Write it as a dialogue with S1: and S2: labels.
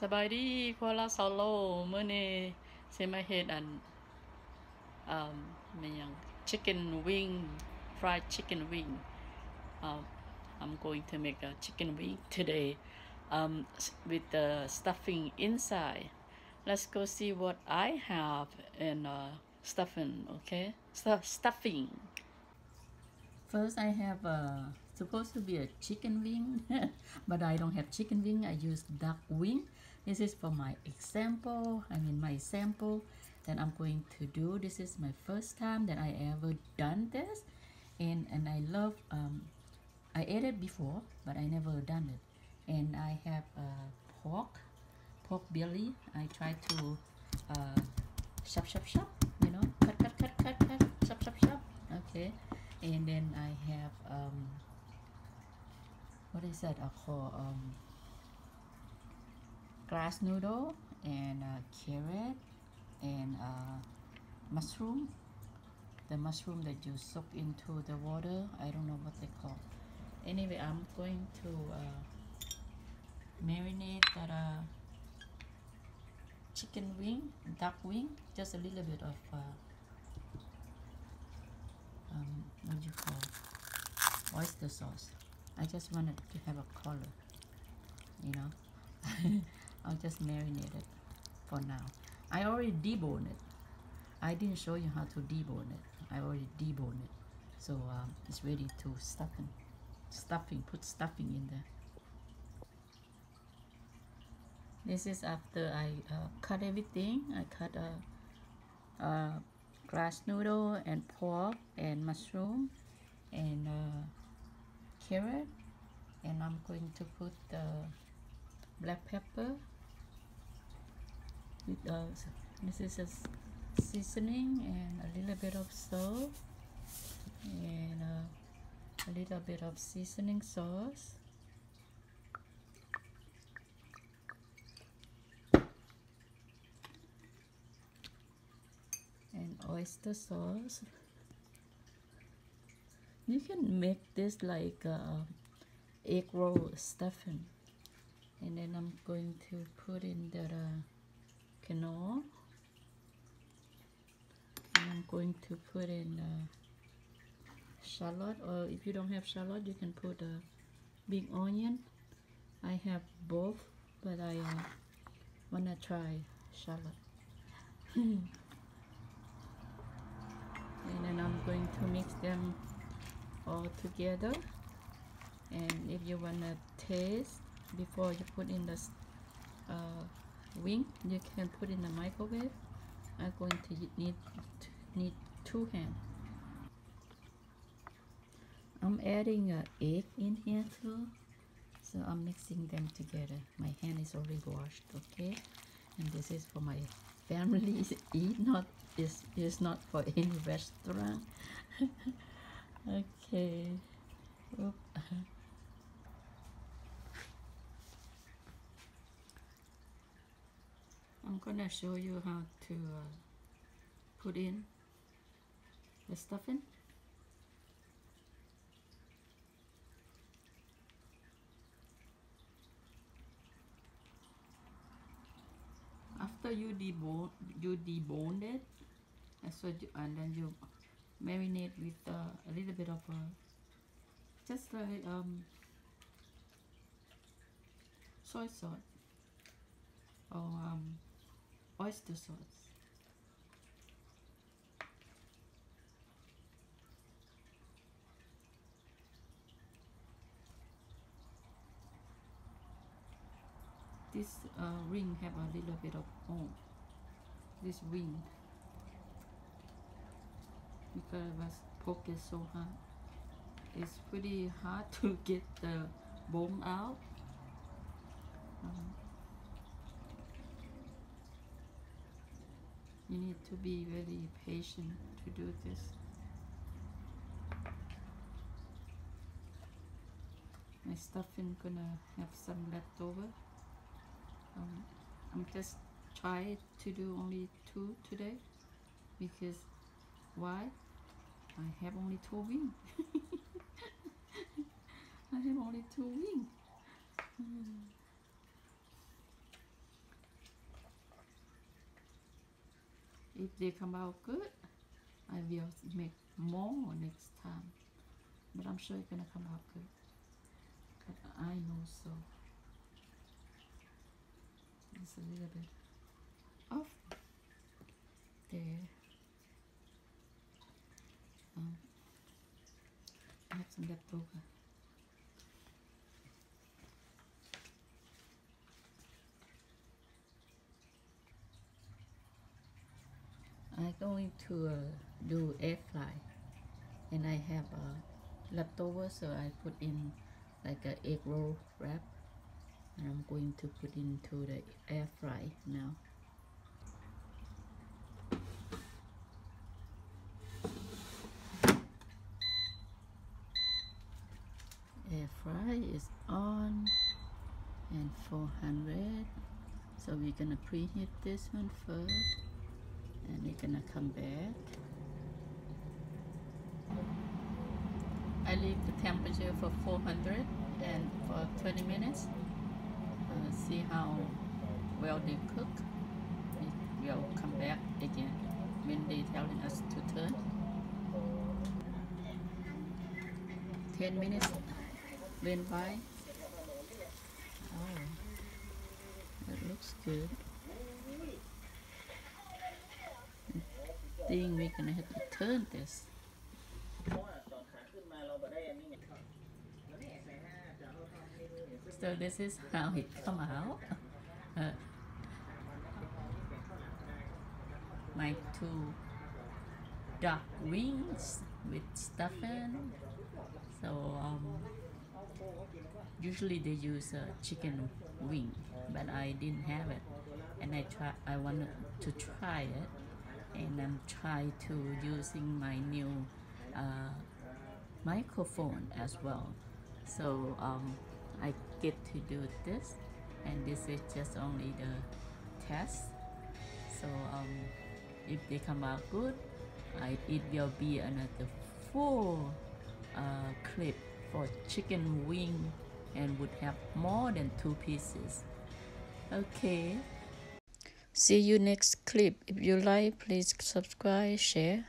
S1: สบายดีพวกเราโซโล่มื้อนี้สิมาเฮ็ดอันมันหยัง chicken wing fried chicken wing um I'm going to make a chicken wing today with the stuffing inside. Let's go see what I have in stuffing, okay? Stuffing. First, I have supposed to be a chicken wing, but I don't have chicken wing. I use duck wing. This is for my example. I mean my sample that I'm going to do. This is my first time that I ever done this, and I love. I ate it before, but I never done it. And I have pork belly. I try to chop, cut, okay. And then I have what is that? I call grass noodle and carrot and mushroom. The mushroom that you soak into the water. I don't know what they call. Anyway, I'm going to marinate that chicken wing, duck wing, just a little bit of what do you call oyster sauce. I just wanted to have a color, you know. I'll just marinate it for now. I already deboned it. I didn't show you how to debone it. I already deboned it, so it's ready to stuffing. Put stuffing in there. This is after I cut everything. I cut grass noodle and pork and mushroom and carrot, and I'm going to put the black pepper with this is a seasoning and a little bit of salt and a little bit of seasoning sauce. And oyster sauce. You can make this like egg roll stuffing, and then I'm going to put in the quinoa, and I'm going to put in shallot, or if you don't have shallot you can put a big onion. I have both, but I wanna try shallot. And then I'm going to mix them all together, and if you wanna taste before you put in the wing, you can put in the microwave. I'm going to need 2 hands. I'm adding an egg in here too, so I'm mixing them together. My hand is already washed, okay, and this is for my family eat, not is not for any restaurant. Okay. Oop. I'm gonna show you how to put in the stuffing. After you debone it, and then you marinate with a little bit of just like soy sauce or oyster sauce. This ring have a little bit of hole. This ring, because pork is so hot, it's pretty hard to get the bone out. You need to be very patient to do this. My stuffing gonna have some leftover. I'm just trying to do only 2 today, because why? I have only 2 wings. I have only 2 wings. If they come out good, I will make more next time. But I'm sure it's gonna come out good. But I know so. It's a little bit off there. I have some leftover. I'm going to do air fry, and I have leftover, so I put in like a egg roll wrap, and I'm going to put into the air fry now. Air fry is on, and 400. So we're gonna preheat this one first, and we're gonna come back. I leave the temperature for 400 and for 20 minutes. See how well they cook. We'll come back again when they're telling us to turn. 10 minutes went by. Oh, that looks good. I think we're gonna have to turn this. So this is how it come out. My two duck wings with stuffing. So usually they use a chicken wing, but I didn't have it, and I wanted to try it, and I'm trying to using my new microphone as well. So I get to do this, and this is just only the test. So if they come out good, it will be another full clip for chicken wing, and would have more than 2 pieces. Okay, see you next clip. If you like, please subscribe, share.